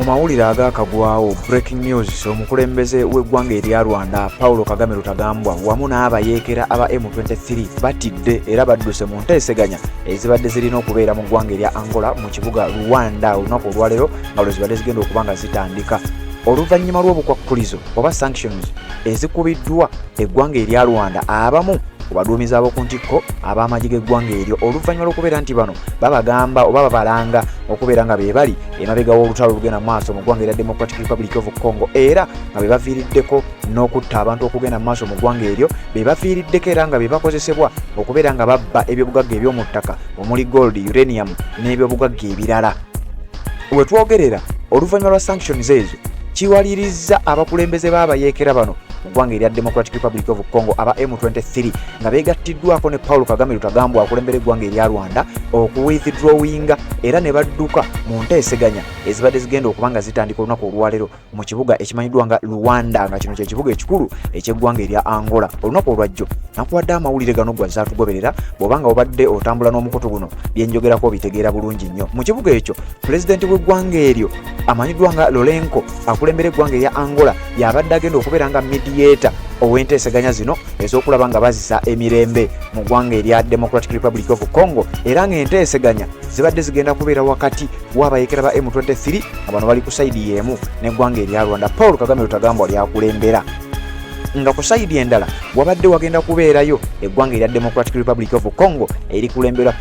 Mu mawulire agakagwawo breaking news omukulembeze w'eggwanga erya Rwanda Paulo Kagame Rutagambwa wamu n'abayeekera aba M23 batidde era badduse mu nteeseganya ezibadde zirina okubeera mu ggwanga erya Angola mu kibuga Rwanda olunaku olwaleero nga lwe zibadde zigenda okuba nga zitandika oluvannyuma lw'obukwakkulizo oba sanctions ezikubiddwa eggwanga erya Rwanda abamu ku baduumizi ab'oku ntikko ab'amagye g'eggwanga eryo oluvannyuma lw'okubeera nti bano babagamba oba babalanga okubeera nga be bali emabega w'olutalo olugenda mu maaso mu ggwanga erya Democratic Republic of Congo era nga be baviiriddeko n'okutta abantu okugenda mu maaso mu ggwanga eryo be baviiriddeko era nga be bakozesebwa okubeera nga babba ebyobugagga eby'omu ttaka omuli gold, uranium n'ebyobugagga ebirala. We twogerera oluvannyuma lwa sanctions ezo kiwalirizza abakulembeze b'abayeekera bano mu ggwanga erya Democratic Republic of Congo aba M23 nga beegattiddwako ne Paulo Kagame Rutagambwa akulembera eggwanga erya Rwanda okuwithdrawinga era ne badduka mu nteeseganya ezibadde zigenda okuba nga zitandika olunaku olwaleero mu kibuga ekimanyiddwa nga Rwanda nga kino kye kibuga ekikulu eky'eggwanga erya Angola. Olunaku olwajjo nakuwadde amawulire gano gwa zaatugoberera bw'obanga obadde otambula n'omukutu guno byenjogerako bitegeera bulungi nnyo. Mu kibuga ekyo pulezidenti w'eggwanga eryo amanyiddwa nga Lorenko akulembera eggwanga erya Angola y'abadde agenda okubeera nga mediator ow'enteeseganya zino ez'okulaba nga bazisa emirembe mu ggwanga erya Democratic Republic of Congo era ng'enteeseganya zibadde zigenda kubeera wakati w'abayeekera ba M23 nga bano bali ku sayidi y'emu n'eggwanga erya Rwanda Paulo Kagame Rutagambwa lyakulembera nga ku sayidi endala wabadde wagenda kubeerayo eggwanga erya Democratic Republic of Congo eri kulembera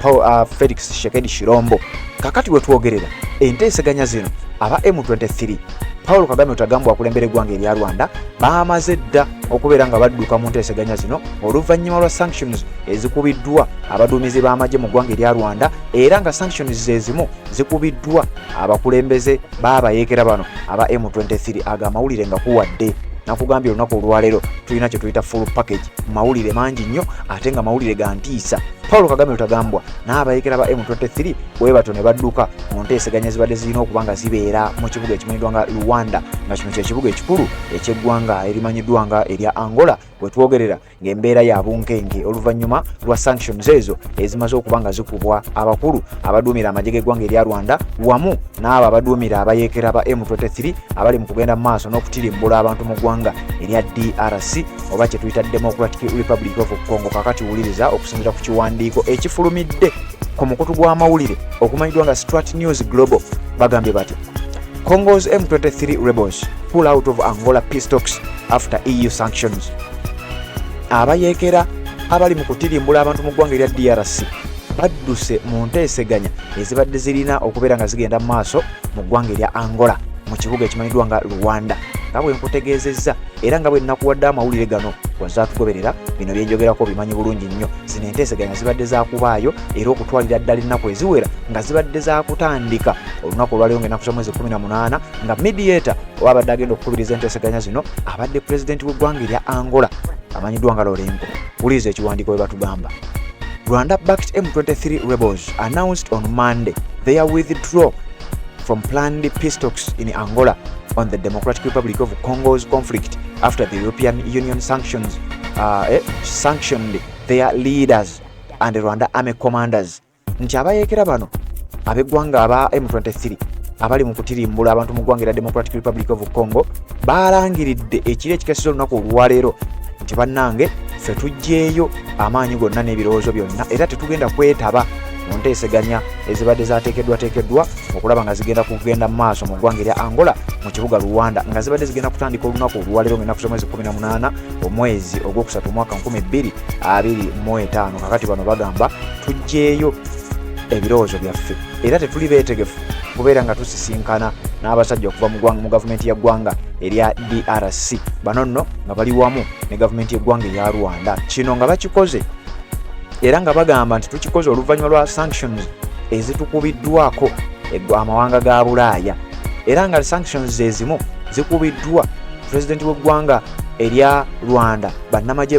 Felix Tshisekedi Tshilombo. Kakati we twogerera enteeseganya zino aba M23 Paulo Kagame Rutagambwa akulembera eggwanga erya Rwanda baamaze dda okubeera nga badduka mu nteeseganya zino oluvannyuma lwa sanctions ezikubiddwa abaduumizi b'amagye mu ggwanga erya Rwanda era nga sanctions zezimu zikubiddwa abakulembeze b'abayeekera bano aba M23. Aga amawulire nga kuwadde nakugambye olunaku olwaleero tulina kye tuyita full package mawulire mangi nnyo ate nga mawulire ga ntiisa. Paulo Kagame Rutagambwa n'abayeekera ba M23 bwe bato ne badduka mu nteeseganya ezibadde zirina okuba nga zibeera mu kibuga ekimanyiddwa nga Rwanda nga kino kye kibuga ekikulu eky'eggwanga erimanyiddwa nga erya Angola. We twogerera ng'embeera ya bunkenge oluvannyuma lwa sanctions ezo ezimaze okuba nga zikubwa abakulu abaduumira amagye g'eggwanga erya Rwanda wamu n'abo abaduumira abayeekera ba M23 abali mu kugenda mu maaso n'okutirimbula abantu mu ggwanga erya DRC oba kye tuyita Democratic Republic of Congo. Kakati wuliriza okusinziira ku kiwandiiko ekifulumidde ku mukutu gw'amawulire okumanyiddwa nga Strat News Global bagambye bati Congo's M23 rebels pull out of Angola peace talks after EU sanctions. Abayeekera abali mu kutirimbula abantu mu ggwanga erya DRC badduse mu nteeseganya ezibadde zirina okubeera nga zigenda mu maaso mu ggwanga erya Angola mu kibuga ekimanyiddwa nga Rwanda. Nga bwe nkutegeezezza era nga bwe nnakuwadde amawulire gano wazaatugoberera bino byenjogerako bimanyi bulungi nnyo. Zino enteeseganya zibadde zaakubaayo era okutwalira ddala ennaku eziwera nga zibadde zaakutandika olunaku olwaleero ng'ennaku za mwezi 18 nga mediator oba abadde agenda okukubiriza enteeseganya zino abadde pulezidenti w'eggwanga erya Angola amanyiddwa nga Lorenko. Wuliriza ekiwandiiko bwe batugamba. Rwanda-backed M23 rebels announced on Monday their withdrawal from planned peace talks in Angola on the Democratic Republic of Congo's conflict after the European Union sanctioned their leaders and Rwanda army commanders. Nti abayeekera bano ab'eggwanga aba M23 abali mu kutirimbula abantu mu ggwanga erya Democratic Republic of Congo balangiridde ekiro ekikeseza olunaku olwaleero nti bannange ffe tuggyeeyo amaanyi gonna n'ebirowoozo byonna era tetugenda kwetaba mu nteeseganya ezibadde zaateekeddwa okulaba nga zigenda kugenda mu maaso mu ggwanga erya Angola mu kibuga Rwanda nga zibadde zigenda kutandika olunaku olwaleero ng'ennaku z'omwezi 18 omwezi ogwokusatu omwaka 2025. Kakati bano bagamba tuggyeeyo ebirowoozo byaffe era tetuli beetegefu kubeera nga tusisinkana n'abasajja okuva mu gavumenti y'eggwanga erya DRC. Bano nno nga bali wamu ne gavumenti y'eggwanga erya Rwanda. Kino nga bakikoze era nga bagamba nti tukikoze oluvannyuma lwa sanctions ezitukubiddwako amawanga ga Bulaaya era nga sanctions ezimu zikubiddwa pulezidenti w'eggwanga erya Rwanda bannamagye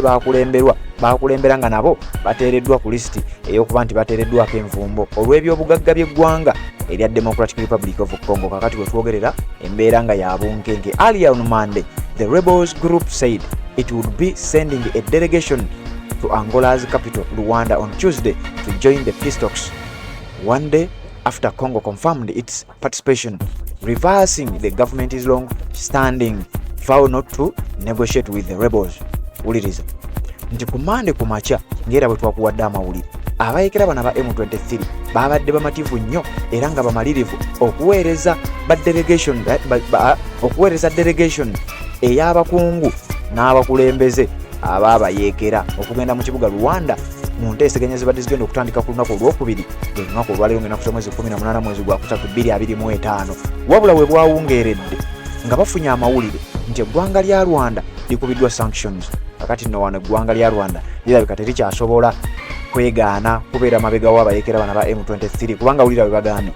bakulembera nga nabo bateereddwa ku lisiti ey'okuba nti bateereddwako envumbo olw'ebyobugagga by'eggwanga erya Democratic Republic of Congo. Kakati we twogerera embeera nga ya bunkenke. Earlier on Monday, the rebels group said it would be sending a delegation to Angola's capital, Rwanda, on Tuesday to join the peace talks. One day after Congo confirmed its participation reversing the government's long standing vow not to negotiate with the rebels. Uliriza nti kumande kumacha ngera bwe twakuwadde amawulire abayekera bana ba M23 babadde bamativu nnyo era nga bamalirivu okuweereza delegation ey'abakungu n'abakulembeze ababayekera okugenda mu kibuga Rwanda mu nteeseganya ezibadde zigenda okutandika ku lunaku olwokubiri lwe lunaku olwaleero ngenda kusa mwezi 18 mwezi gwa 3 wabula we bwawungeeredde nga bafunye amawulire nti eggwanga lya Rwanda likubiddwa sanctions. Kakati nno wano eggwanga lya Rwanda lirabika terikyasobola kwegaana kubeera mabega w'abayekera bana ba M23 kubanga wulira bwe bagaana.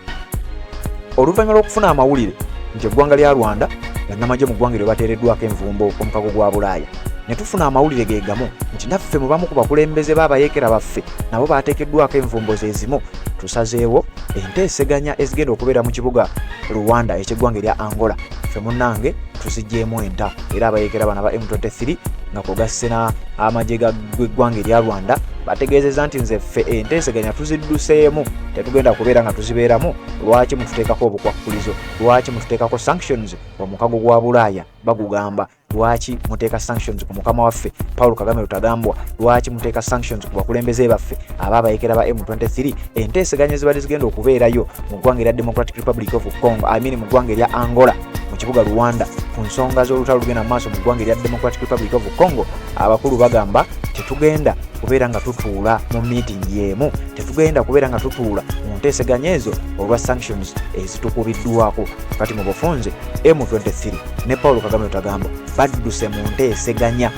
Oluvannyuma lw'okufuna amawulire nti eggwanga lya Rwanda bannamagye mu ggwanga lye bateereddwako envumbo ku mukago gwa Bulaaya ne tufuna amawulire ge gamu nti naffe mu bamu ku bakulembeze b'abayekera baffe nabo baateekeddwako envumbo ze zimu tusazeewo enteeseganya ezigenda okubeera mu kibuga Rwanda eky'eggwanga erya Angola ffe munnange tuziggyemu enta era abayekera bana ba M23 nga kugasse amagye g'eggwanga erya Rwanda bategeezezza nti nze ffe enteeseganya tuzidduseemu tetugenda kubeera nga tuzibeeramu. Lwaki mututeekako obukwakkulizo? Lwaki mututeekako sanctions omukago gwa Bulaaya bagugamba? Lwaki muteeka sanctions ku mukama waffe Paul Kagame Rutagambwa? Lwaki muteeka sanctions ku bakulembeze baffe ababayekera ba M23? Enteeseganya zibadde zigenda okubeerayo mu ggwanga erya Democratic Republic of Congo, mu ggwanga erya Angola mu kibuga Rwanda ku nsonga z'olutalo lugenda mu maaso mu ggwanga erya Democratic Republic of Congo. Abakulu bagamba tetugenda kubeera nga tutuula mu meeting y'emu, tetugenda kubeera nga tutuula mu nteeseganya ezo olwa sanctions ezitukubiddwako. Kati mu bufunze M23 ne Paul Kagame Rutagambwa badduse mu nteeseganya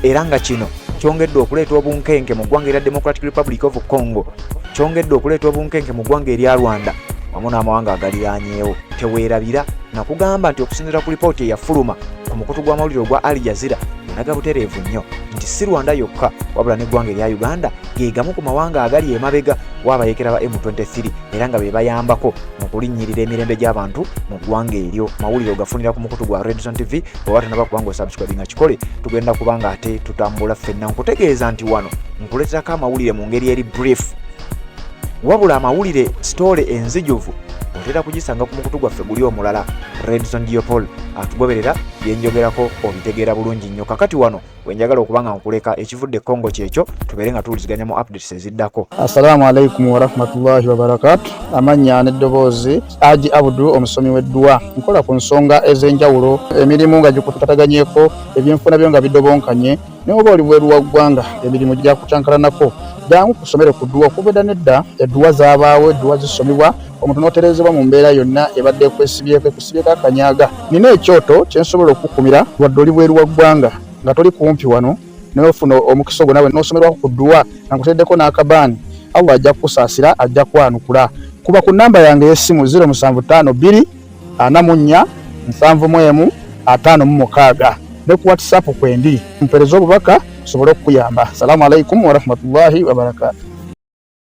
era nga kino kyongedde okuleeta obunkenke mu ggwanga erya Democratic Republic of Congo, kyongedde okuleeta obunkenke mu ggwanga erya Rwanda wamu n'amawanga agaliraanyeewo. Teweerabira nakugamba nti okusinziira ku lipooti eyafuluma ku mukutu gw'amawulire ogwa Al Jazeera enaga butereevu nnyo nti si Rwanda yokka wabula n'eggwanga erya Uganda ge gamu ku mawanga agali emabega w'abayekera ba M23 era nga be bayambako mu kulinnyirira emirembe gy'abantu mu ggwanga eryo. Mawulire ogafunira ku mukutu gwa Red Zone TV oba tenaba kubanga osubscribe nga kikole tugenda kubanga ate tutambula ffenna nkutegeeza nti wano nkuleeterako amawulire mu ngeri eri brief wabula amawulire story enzijuvu otera kugisanga ku mukutu gwaffe guli omulala Red Zone Geopol atugoberera byenjogerako obitegeera bulungi nnyo. Kakati wano wenjagala okubanga nkuleka ekivudde Congo kyekyo tubeere nga tuwuliziganya mu updates eziddako. Assalamu alaikum wa rahmatullahi wa barakatuh. Amanya n'eddoboozi Haji Abdu omusomi w'eddua nkola ku nsonga ez'enjawulo emirimu nga gikutataganyeko ebyenfuna byo nga bidobonkanye ne oba oli bweru wa ggwanga emirimu gya kucankalanako jangu kusomere ku ddua okubeda nedda eddua zaabaawo eddua zisomibwa omuntu n'oterezebwa mu mbeera yonna ebadde kwesibyeko akanyaga. Nina ekyoto kyensobola okukumira wadde oli bweru wa ggwanga nga toli kumpi wano n'ofuna omukisa ogwo nawe n'osomerwako ku ddua nga nkuteddeko n'akabaani Allah ajja kukusaasira ajja kwanukula. Kuba ku nnamba yange y'essimu 0752 44 71 56 ne ku WhatsApp kwendi mpereza obubaka sobole okuyamba. Assalamu alaikum wa rahmatullahi wa barakatuh.